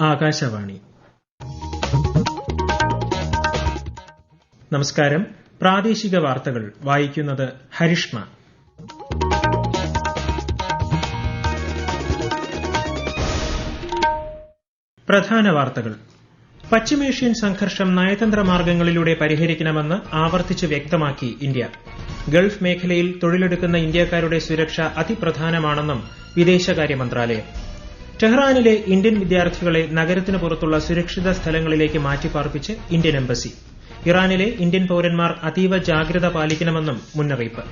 ആകാശവാണി. നമസ്കാരം. പ്രാദേശിക വാർത്തകൾ വായിക്കുന്നത് ഹരിഷ്മ. പ്രധാന വാർത്തകൾ. പശ്ചിമേഷ്യൻ സംഘർഷം നയതന്ത്ര മാർഗങ്ങളിലൂടെ പരിഹരിക്കണമെന്ന് ആവർത്തിച്ച് വ്യക്തമാക്കി ഇന്ത്യ. ഗൾഫ് മേഖലയിൽ തൊഴിലെടുക്കുന്ന ഇന്ത്യക്കാരുടെ സുരക്ഷ അതിപ്രധാനമാണെന്നും വിദേശകാര്യ മന്ത്രാലയം. ടെഹ്റാനിലെ ഇന്ത്യൻ വിദ്യാർത്ഥികളെ നഗരത്തിന് പുറത്തുള്ള സുരക്ഷിത സ്ഥലങ്ങളിലേക്ക് മാറ്റിപ്പാർപ്പിച്ച് ഇന്ത്യൻ എംബസി. ഇറാനിലെ ഇന്ത്യൻ പൌരന്മാർ അതീവ ജാഗ്രത പാലിക്കണമെന്നും മുന്നറിയിപ്പ്.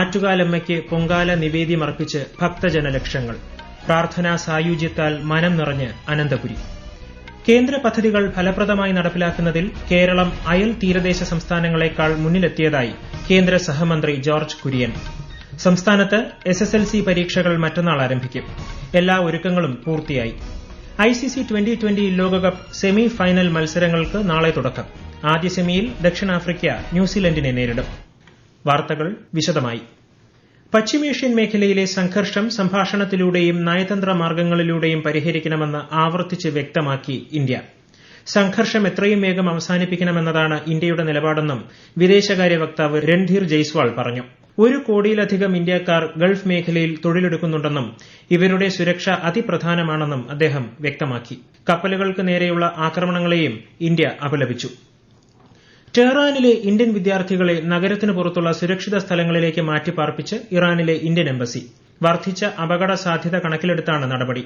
ആറ്റുകാലമ്മയ്ക്ക് പൊങ്കാല നിവേദ്യമർപ്പിച്ച് ഭക്തജനലക്ഷങ്ങൾ. പ്രാർത്ഥനാ സായുജ്യത്താൽ മനം നിറഞ്ഞ് അനന്തപുരി. കേന്ദ്ര പദ്ധതികൾ ഫലപ്രദമായി നടപ്പിലാക്കുന്നതിൽ കേരളം അയൽ തീരദേശ സംസ്ഥാനങ്ങളെക്കാൾ മുന്നിലെത്തിയതായി കേന്ദ്ര സഹമന്ത്രി ജോർജ് കുര്യൻ. സംസ്ഥാനത്ത് SSLC പരീക്ഷകൾ മറ്റന്നാൾ ആരംഭിക്കും. എല്ലാ ഒരുക്കങ്ങളും പൂർത്തിയായി. ICC 2020 ലോകകപ്പ് സെമി ഫൈനൽ മത്സരങ്ങൾക്ക് നാളെ തുടക്കം. ആദ്യ സെമിയിൽ ദക്ഷിണാഫ്രിക്ക ന്യൂസിലൻഡിനെ നേരിടും. വാർത്തകൾ വിശദമായി. പശ്ചിമേഷ്യൻ മേഖലയിലെ സംഘർഷം സംഭാഷണത്തിലൂടെയും നയതന്ത്ര മാർഗങ്ങളിലൂടെയും പരിഹരിക്കണമെന്ന് ആവർത്തിച്ച് വ്യക്തമാക്കി ഇന്ത്യ. സംഘർഷം എത്രയും വേഗം അവസാനിപ്പിക്കണമെന്നതാണ് ഇന്ത്യയുടെ നിലപാടെന്നും വിദേശകാര്യ വക്താവ് രൺധീർ ജയ്സ്വാൾ പറഞ്ഞു. 1 കോടിയിലധികം ഇന്ത്യക്കാർ ഗൾഫ് മേഖലയിൽ തൊഴിലെടുക്കുന്നുണ്ടെന്നും ഇവരുടെ സുരക്ഷ അതിപ്രധാനമാണെന്നും അദ്ദേഹം വ്യക്തമാക്കി. കപ്പലുകൾക്ക് നേരെയുള്ള ആക്രമണങ്ങളെയും ഇന്ത്യ അപലപിച്ചു. ടെഹ്റാനിലെ ഇന്ത്യൻ വിദ്യാർത്ഥികളെ നഗരത്തിന് പുറത്തുള്ള സുരക്ഷിത സ്ഥലങ്ങളിലേക്ക് മാറ്റിപ്പാർപ്പിച്ച് ഇറാനിലെ ഇന്ത്യൻ എംബസി. വർദ്ധിച്ച അപകട സാധ്യത കണക്കിലെടുത്താണ് നടപടി.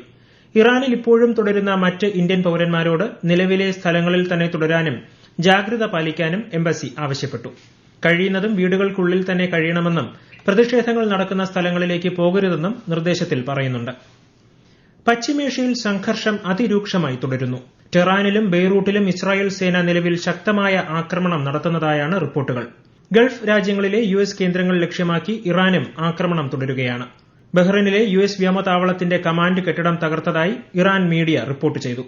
ഇറാനിൽ ഇപ്പോഴും തുടരുന്ന മറ്റ് ഇന്ത്യൻ പൌരന്മാരോട് നിലവിലെ സ്ഥലങ്ങളിൽ തന്നെ തുടരാനും ജാഗ്രത പാലിക്കാനും എംബസി ആവശ്യപ്പെട്ടു. കഴിയുന്നതും വീടുകൾക്കുള്ളിൽ തന്നെ കഴിയണമെന്നും പ്രതിഷേധങ്ങൾ നടക്കുന്ന സ്ഥലങ്ങളിലേക്ക് പോകരുതെന്നും നിർദ്ദേശത്തിൽ പറയുന്നുണ്ട്. പശ്ചിമേഷ്യയിൽ സംഘർഷം അതിരൂക്ഷമായി തുടരുന്നു. ടെഹ്റാനിലും ബെയ്റൂട്ടിലും ഇസ്രായേൽ സേന നിലവിൽ ശക്തമായ ആക്രമണം നടത്തുന്നതായാണ് റിപ്പോർട്ടുകൾ. ഗൾഫ് രാജ്യങ്ങളിലെ US കേന്ദ്രങ്ങൾ ലക്ഷ്യമാക്കി ഇറാനും ആക്രമണം തുടരുകയാണ്. ബഹ്റൈനിലെ US വ്യോമതാവളത്തിന്റെ കമാൻഡ് കെട്ടിടം തകർത്തതായി ഇറാൻ മീഡിയ റിപ്പോർട്ട് ചെയ്തു.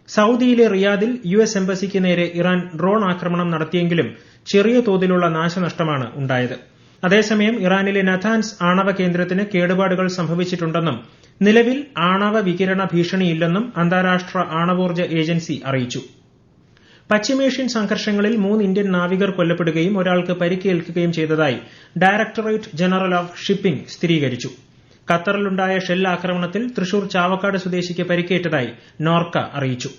സൌദിയിലെ റിയാദിൽ US എംബസിക്ക് നേരെ ഇറാൻ ഡ്രോൺ ആക്രമണം നടത്തിയെങ്കിലും ചെറിയ തോതിലുള്ള നാശനഷ്ടമാണ് ഉണ്ടായത്. അതേസമയം ഇറാനിലെ നഥാൻസ് ആണവ കേന്ദ്രത്തിന് കേടുപാടുകൾ സംഭവിച്ചിട്ടുണ്ടെന്നും നിലവിൽ ആണവ വികിരണ ഭീഷണിയില്ലെന്നും അന്താരാഷ്ട്ര ആണവോർജ്ജ ഏജൻസി അറിയിച്ചു. പശ്ചിമേഷ്യൻ സംഘർഷങ്ങളിൽ 3 ഇന്ത്യൻ നാവികർ കൊല്ലപ്പെടുകയും ഒരാൾക്ക് പരിക്കേൽക്കുകയും ചെയ്തതായി ഡയറക്ടറേറ്റ് ജനറൽ ഓഫ് ഷിപ്പിംഗ് സ്ഥിരീകരിച്ചു. ഖത്തറിലുണ്ടായ ഷെൽ ആക്രമണത്തിൽ തൃശൂർ ചാവക്കാട് സ്വദേശിക്ക് പരിക്കേറ്റതായി നോർക്ക അറിയിച്ചു.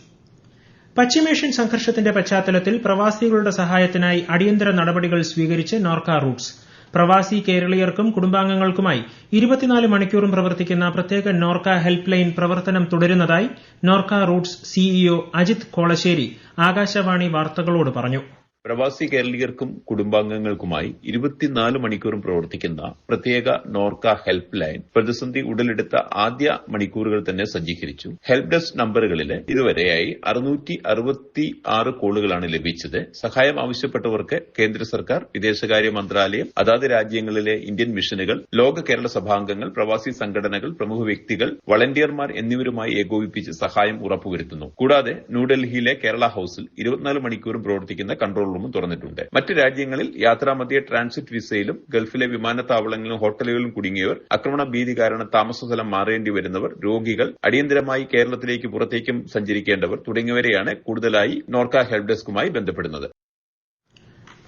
പശ്ചിമേഷ്യൻ സംഘർഷത്തിന്റെ പശ്ചാത്തലത്തിൽ പ്രവാസികളുടെ സഹായത്തിനായി അടിയന്തര നടപടികൾ സ്വീകരിച്ച് നോർക്ക റൂട്ട്സ്. പ്രവാസി കേരളീയർക്കും കുടുംബാംഗങ്ങൾക്കുമായി 24 മണിക്കൂറും പ്രവർത്തിക്കുന്ന പ്രത്യേക നോർക്ക ഹെൽപ്പ് ലൈൻ പ്രവർത്തനം തുടരുന്നതായി നോർക്ക റൂട്ട്സ് CEO അജിത് കോളശ്ശേരി ആകാശവാണി വാർത്തകളോട് പറഞ്ഞു. പ്രവാസി കേരളീയർക്കും കുടുംബാംഗങ്ങൾക്കുമായി 24 മണിക്കൂറും പ്രവർത്തിക്കുന്ന പ്രത്യേക നോർക്ക ഹെൽപ്പ് ലൈൻ പ്രതിസന്ധി ഉടലെടുത്ത ആദ്യ മണിക്കൂറുകൾ തന്നെ സജ്ജീകരിച്ചു. ഹെൽപ്പ് ഡെസ്ക് നമ്പറുകളിൽ ഇതുവരെയായി 666 കോളുകളാണ് ലഭിച്ചത്. സഹായം ആവശ്യപ്പെട്ടവർക്ക് കേന്ദ്ര സർക്കാർ, വിദേശകാര്യ മന്ത്രാലയം, അതാത് രാജ്യങ്ങളിലെ ഇന്ത്യൻ മിഷനുകൾ, ലോക കേരള സഭാംഗങ്ങൾ, പ്രവാസി സംഘടനകൾ, പ്രമുഖ വ്യക്തികൾ, വളണ്ടിയർമാർ എന്നിവരുമായി ഏകോപിപ്പിച്ച് സഹായം ഉറപ്പുവരുത്തുന്നു. കൂടാതെ ന്യൂഡൽഹിയിലെ കേരള ഹൌസിൽ 24 മണിക്കൂറും പ്രവർത്തിക്കുന്ന കൺട്രോൾ റൂമും തുറന്നിട്ടുണ്ട്. മറ്റ് രാജ്യങ്ങളിൽ യാത്രാമധ്യേ ട്രാൻസിറ്റ് വിസയിലും ഗൾഫിലെ വിമാനത്താവളങ്ങളിലും ഹോട്ടലുകളിലും കുടുങ്ങിയവർ, ആക്രമണ ഭീതി കാരണം താമസസ്ഥലം മാറേണ്ടി വരുന്നവർ, രോഗികൾ, അടിയന്തരമായി കേരളത്തിലേക്ക് പുറത്തേക്കും സഞ്ചരിക്കേണ്ടവർ തുടങ്ങിയവരെയാണ് കൂടുതലായി നോർക്ക ഹെൽപ്പ് ഡെസ്കുമായി ബന്ധപ്പെടുന്നത്.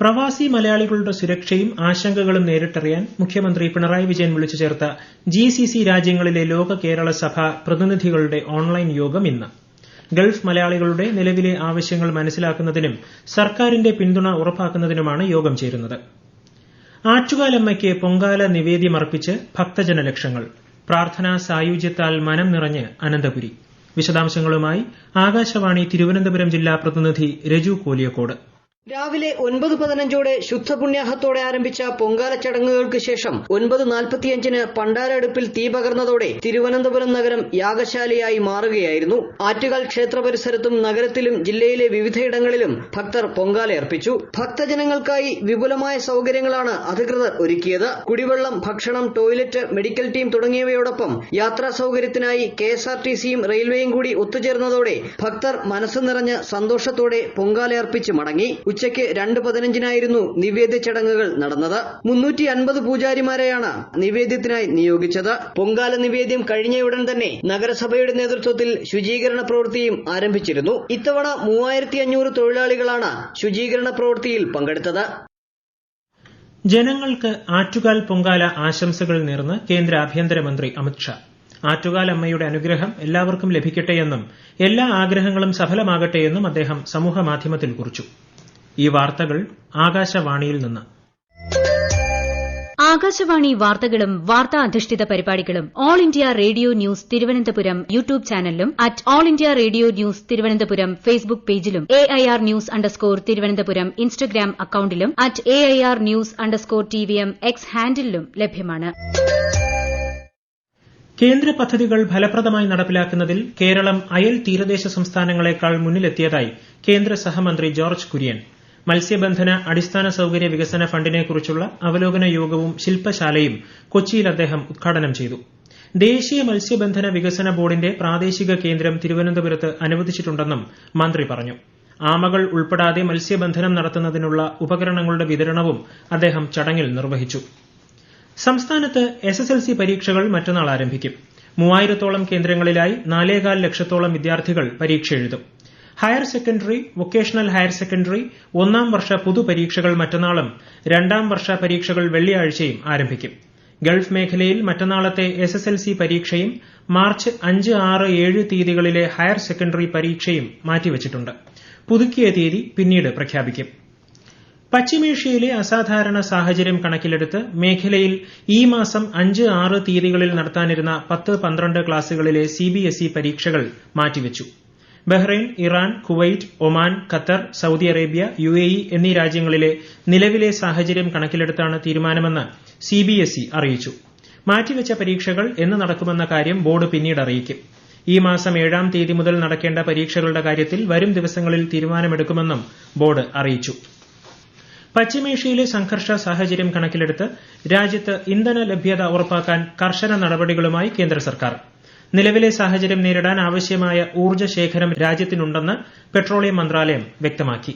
പ്രവാസി മലയാളികളുടെ സുരക്ഷയും ആശങ്കകളും നേരിട്ടറിയാൻ മുഖ്യമന്ത്രി പിണറായി വിജയൻ വിളിച്ചു ചേർത്ത GCC രാജ്യങ്ങളിലെ ലോക കേരള സഭ പ്രതിനിധികളുടെ ഓൺലൈൻ യോഗം ഇന്ന്. ഗൾഫ് മലയാളികളുടെ നിലവിലെ ആവശ്യങ്ങൾ മനസ്സിലാക്കുന്നതിനും സർക്കാരിന്റെ പിന്തുണ ഉറപ്പാക്കുന്നതിനുമാണ് യോഗം ചേരുന്നത്. ആറ്റുകാലമ്മയ്ക്ക് പൊങ്കാല നിവേദ്യമർപ്പിച്ച് ഭക്തജനലക്ഷങ്ങൾ. പ്രാർത്ഥനാ സായുജ്യത്താൽ മനം നിറഞ്ഞ് അനന്തപുരി. വിശദാംശങ്ങളുമായി ആകാശവാണി തിരുവനന്തപുരം ജില്ലാ പ്രതിനിധി രജു കോലിയക്കോട്. രാവിലെ 9:15 ശുദ്ധപുണ്യാഹത്തോടെ ആരംഭിച്ച പൊങ്കാല ചടങ്ങുകൾക്ക് ശേഷം 9:45 പണ്ടാരടുപ്പിൽ തീ പകർന്നതോടെ തിരുവനന്തപുരം നഗരം യാഗശാലയായി മാറുകയായിരുന്നു. ആറ്റുകാൽ ക്ഷേത്ര പരിസരത്തും നഗരത്തിലും ജില്ലയിലെ വിവിധയിടങ്ങളിലും ഭക്തർ പൊങ്കാലയർപ്പിച്ചു. ഭക്തജനങ്ങൾക്കായി വിപുലമായ സൌകര്യങ്ങളാണ് അധികൃതർ ഒരുക്കിയത്. കുടിവെള്ളം, ഭക്ഷണം, ടോയ്ലറ്റ്, മെഡിക്കൽ ടീം തുടങ്ങിയവയോടൊപ്പം യാത്രാ സൌകര്യത്തിനായി KSRTCയും റെയിൽവേയും കൂടി ഒത്തുചേർന്നതോടെ ഭക്തർ മനസ്സ് നിറഞ്ഞ് സന്തോഷത്തോടെ പൊങ്കാലയർപ്പിച്ച് മടങ്ങി. ഉച്ചയ്ക്ക് 2:15 നിവേദ്യ ചടങ്ങുകൾ നടന്നത്. 350 പൂജാരിമാരെയാണ് നിവേദ്യത്തിനായി നിയോഗിച്ചത്. പൊങ്കാല നിവേദ്യം കഴിഞ്ഞയുടൻ തന്നെ നഗരസഭയുടെ നേതൃത്വത്തിൽ ശുചീകരണ പ്രവൃത്തിയും ആരംഭിച്ചിരുന്നു. ഇത്തവണ 3500 തൊഴിലാളികളാണ് ശുചീകരണ പ്രവൃത്തിയിൽ പങ്കെടുത്തത്. ജനങ്ങൾക്ക് ആറ്റുകാൽ പൊങ്കാല ആശംസകൾ നേർന്ന് കേന്ദ്ര ആഭ്യന്തരമന്ത്രി അമിത്ഷാ. ആറ്റുകാൽ അമ്മയുടെ അനുഗ്രഹം എല്ലാവർക്കും ലഭിക്കട്ടെയെന്നും എല്ലാ ആഗ്രഹങ്ങളും സഫലമാകട്ടെയെന്നും അദ്ദേഹം സമൂഹമാധ്യമത്തിൽ കുറിച്ചു. ഈ വാർത്തകൾ ആകാശവാണിയിൽ നിന്ന്. ആകാശവാണി വാർത്തകളും വാർത്താ അധിഷ്ഠിത പരിപാടികളും All India Radio news Thiruvananthapuram YouTube ചാനലിലും @All India Radio news Thiruvananthapuram Facebook പേജിലും AIR ന്യൂസ് തിരുവനന്തപുരം ഇൻസ്റ്റഗ്രാം അക്കൌണ്ടിലും @AIR ന്യൂസ് TVM X ഹാൻഡിലും ലഭ്യമാണ്. കേന്ദ്ര പദ്ധതികൾ ഫലപ്രദമായി നടപ്പിലാക്കുന്നതിൽ കേരളം അയൽ തീരദേശ സംസ്ഥാനങ്ങളെക്കാൾ മുന്നിലെത്തിയതായി കേന്ദ്ര സഹമന്ത്രി ജോർജ് കുര്യൻ. മത്സ്യബന്ധന അടിസ്ഥാന സൌകര്യ വികസന ഫണ്ടിനെക്കുറിച്ചുള്ള അവലോകന യോഗവും ശില്പശാലയും കൊച്ചിയിൽ അദ്ദേഹം ഉദ്ഘാടനം ചെയ്തു. ദേശീയ മത്സ്യബന്ധന വികസന ബോർഡിന്റെ പ്രാദേശിക കേന്ദ്രം തിരുവനന്തപുരത്ത് അനുവദിച്ചിട്ടുണ്ടെന്നും മന്ത്രി പറഞ്ഞു. ആമകൾ ഉൾപ്പെടാതെ മത്സ്യബന്ധനം നടത്തുന്നതിനുള്ള ഉപകരണങ്ങളുടെ വിതരണവും അദ്ദേഹം ചടങ്ങിൽ നിർവഹിച്ചു. സംസ്ഥാനത്ത് SSLC പരീക്ഷകൾ മറ്റന്നാൾ ആരംഭിക്കും. 3000-ഓളം കേന്ദ്രങ്ങളിലായി 4.25 ലക്ഷത്തോളം വിദ്യാർത്ഥികൾ പരീക്ഷ എഴുതും. Higher secondary, vocational higher secondary 1-ാം വർഷ പൊതുപരീക്ഷകൾ മറ്റന്നാളും 2-ാം വർഷ പരീക്ഷകൾ വെള്ളിയാഴ്ചയും ആരംഭിക്കും. ഗൾഫ് മേഖലയിൽ മറ്റന്നാളത്തെ SSLC പരീക്ഷയും മാർച്ച് 5, 6, 7 തീയതികളിലെ ഹയർ സെക്കൻഡറി പരീക്ഷയും മാറ്റിവച്ചിട്ടുണ്ട്. പുതുക്കിയ തീയതി പിന്നീട് പ്രഖ്യാപിക്കും. പശ്ചിമേഷ്യയിലെ അസാധാരണ സാഹചര്യം കണക്കിലെടുത്ത് മേഖലയിൽ ഈ മാസം 5, 6 തീയതികളിൽ നടത്താനിരുന്ന 10, 12 ക്ലാസുകളിലെ CBSE പരീക്ഷകൾ മാറ്റിവച്ചു. Bahrain, Iran, Kuwait, Oman, Qatar, Saudi Arabia, UAE എന്നീ രാജ്യങ്ങളിലെ നിലവിലെ സാഹചര്യം കണക്കിലെടുത്താണ് തീരുമാനമെന്ന് CBSE അറിയിച്ചു. മാറ്റിവെച്ച പരീക്ഷകൾ എന്ന് നടക്കുമെന്ന കാര്യം ബോർഡ് പിന്നീട് അറിയിക്കും. ഈ മാസം 7-ാം തീയതി മുതൽ നടക്കേണ്ട പരീക്ഷകളുടെ കാര്യത്തിൽ വരും ദിവസങ്ങളിൽ തീരുമാനമെടുക്കുമെന്നും ബോർഡ് അറിയിച്ചു. പശ്ചിമേഷ്യയിലെ സംഘർഷ സാഹചര്യം കണക്കിലെടുത്ത് രാജ്യത്ത് ഇന്ധന ലഭ്യത ഉറപ്പാക്കാൻ കർശന നടപടികളുമായി കേന്ദ്ര സർക്കാർ. നിലവിലെ സാഹചര്യം നേരിടാൻ ആവശ്യമായ ഊർജ്ജ ശേഖരം രാജ്യത്തിനുണ്ടെന്ന് പെട്രോളിയം മന്ത്രാലയം വ്യക്തമാക്കി.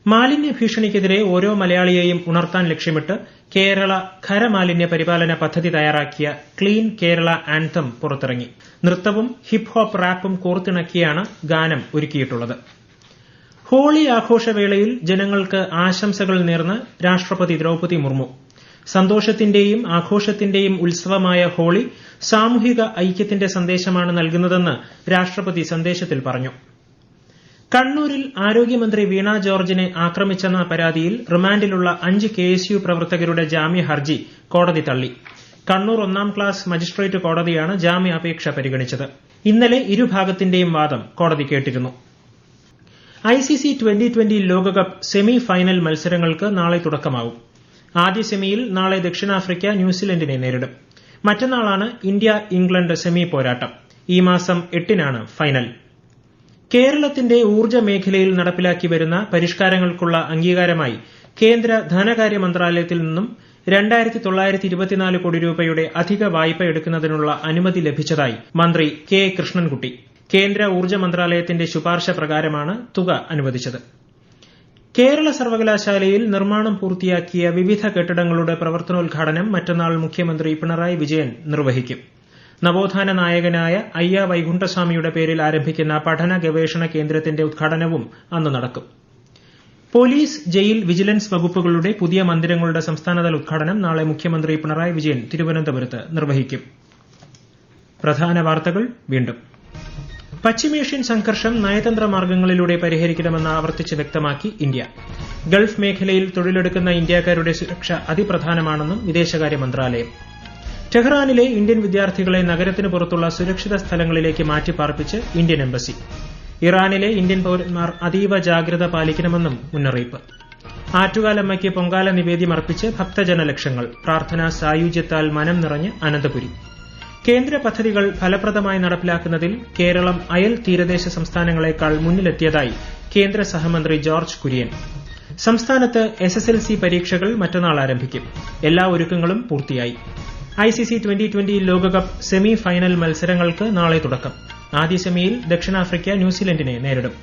മാലിന്യ ഭീഷണിക്കെതിരെ ഓരോ മലയാളിയെയും ഉണർത്താൻ ലക്ഷ്യമിട്ട് കേരള ഖരമാലിന്യ പരിപാലന പദ്ധതി തയ്യാറാക്കിയ ക്ലീൻ കേരള ആൻതം പുറത്തിറങ്ങി. നൃത്തവും ഹിപ് ഹോപ്പ് റാപ്പും കോർത്തിണക്കിയാണ് ഗാനം ഒരുക്കിയിട്ടുള്ളത്. ഹോളി ആഘോഷവേളയിൽ ജനങ്ങൾക്ക് ആശംസകൾ നേർന്ന് രാഷ്ട്രപതി ദ്രൌപദി മുർമു. സന്തോഷത്തിന്റെയും ആഘോഷത്തിന്റെയും ഉത്സവമായ ഹോളി സാമൂഹിക ഐക്യത്തിന്റെ സന്ദേശമാണ് നൽകുന്നതെന്ന് രാഷ്ട്രപതി സന്ദേശത്തിൽ പറഞ്ഞു. കണ്ണൂരിൽ ആരോഗ്യമന്ത്രി വീണ ജോർജിനെ ആക്രമിച്ചെന്ന പരാതിയിൽ റിമാൻഡിലുള്ള 5 KSU പ്രവർത്തകരുടെ ജാമ്യ ഹർജി കോടതി തള്ളി. കണ്ണൂർ 1-ാം ക്ലാസ് മജിസ്ട്രേറ്റ് കോടതിയാണ് ജാമ്യാപേക്ഷ പരിഗണിച്ചത്. ഇന്നലെ ഇരുഭാഗത്തിന്റെയും വാദം കോടതി കേട്ടിരുന്നു. ICC 2020 ലോകകപ്പ് സെമി ഫൈനൽ മത്സരങ്ങൾക്ക് നാളെ തുടക്കമാവും. ആദ്യ സെമിയിൽ നാളെ ദക്ഷിണാഫ്രിക്ക ന്യൂസിലൻഡിനെ നേരിടും. മറ്റന്നാളാണ് ഇന്ത്യ ഇംഗ്ലണ്ട് സെമി പോരാട്ടം. ഈ മാസം 8-നാണ് ഫൈനൽ. കേരളത്തിന്റെ ഊർജ്ജ മേഖലയിൽ നടപ്പിലാക്കി വരുന്ന പരിഷ്കാരങ്ങൾക്കുള്ള അംഗീകാരമായി കേന്ദ്ര ധനകാര്യ മന്ത്രാലയത്തിൽ നിന്നും 2924 കോടി രൂപയുടെ അധിക വായ്പ എടുക്കുന്നതിനുള്ള അനുമതി ലഭിച്ചതായി മന്ത്രി K. കൃഷ്ണൻകുട്ടി. കേന്ദ്ര ഊർജ്ജ മന്ത്രാലയത്തിന്റെ ശുപാർശ പ്രകാരമാണ് തുക അനുവദിച്ചത്. കേരള സർവകലാശാലയിൽ നിർമ്മാണം പൂർത്തിയാക്കിയ വിവിധ കെട്ടിടങ്ങളുടെ പ്രവർത്തനോദ്ഘാടനം മറ്റന്നാൾ മുഖ്യമന്ത്രി പിണറായി വിജയൻ നിർവഹിക്കും. നവോത്ഥാന നായകനായ അയ്യ വൈകുണ്ഠസ്വാമിയുടെ പേരിൽ ആരംഭിക്കുന്ന പഠന ഗവേഷണ കേന്ദ്രത്തിന്റെ ഉദ്ഘാടനവും അന്ന് നടക്കും. പോലീസ്, ജയിൽ, വിജിലൻസ് വകുപ്പുകളുടെ പുതിയ മന്ദിരങ്ങളുടെ സംസ്ഥാനതല ഉദ്ഘാടനം നാളെ മുഖ്യമന്ത്രി പിണറായി വിജയൻ തിരുവനന്തപുരത്ത് നിർവഹിക്കും. പ്രധാന വാർത്തകൾ വീണ്ടും. പശ്ചിമേഷ്യൻ സംഘർഷം നയതന്ത്ര മാർഗങ്ങളിലൂടെ പരിഹരിക്കണമെന്ന് ആവർത്തിച്ച് വ്യക്തമാക്കി ഇന്ത്യ. ഗൾഫ് മേഖലയിൽ തൊഴിലെടുക്കുന്ന ഇന്ത്യക്കാരുടെ സുരക്ഷ അതിപ്രധാനമാണെന്നും വിദേശകാര്യ മന്ത്രാലയം. ടെഹ്റാനിലെ ഇന്ത്യൻ വിദ്യാർത്ഥികളെ നഗരത്തിന് പുറത്തുള്ള സുരക്ഷിത സ്ഥലങ്ങളിലേക്ക് മാറ്റിപ്പാർപ്പിച്ച് ഇന്ത്യൻ എംബസി. ഇറാനിലെ ഇന്ത്യൻ പൌരന്മാർ അതീവ ജാഗ്രത പാലിക്കണമെന്നും മുന്നറിയിപ്പ്. ആറ്റുകാലമ്മയ്ക്ക് പൊങ്കാല നിവേദ്യം അർപ്പിച്ച് ഭക്തജനലക്ഷങ്ങൾ. പ്രാർത്ഥനാ സായുജ്യത്താൽ മനം നിറഞ്ഞ് അനന്തപുരി. കേന്ദ്ര പദ്ധതികൾ ഫലപ്രദമായി നടപ്പിലാക്കുന്നതിൽ കേരളം അയൽ തീരദേശ സംസ്ഥാനങ്ങളെക്കാൾ മുന്നിലെത്തിയതായി കേന്ദ്ര സഹമന്ത്രി ജോർജ് കുര്യൻ. സംസ്ഥാനത്ത് SSLC പരീക്ഷകൾ മറ്റന്നാൾ ആരംഭിക്കും. എല്ലാ ഒരുക്കങ്ങളും പൂർത്തിയായി. ICC 2020 ലോകകപ്പ് സെമി ഫൈനൽ മത്സരങ്ങൾക്ക് നാളെ തുടക്കം. ആദ്യ സെമിയിൽ ദക്ഷിണാഫ്രിക്ക ന്യൂസിലൻഡിനെ നേരിടും.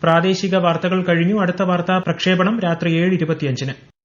പ്രാദേശിക വാർത്തകൾ കഴിഞ്ഞു. അടുത്ത വാർത്താ പ്രക്ഷേപണം രാത്രി 7:25-ന്.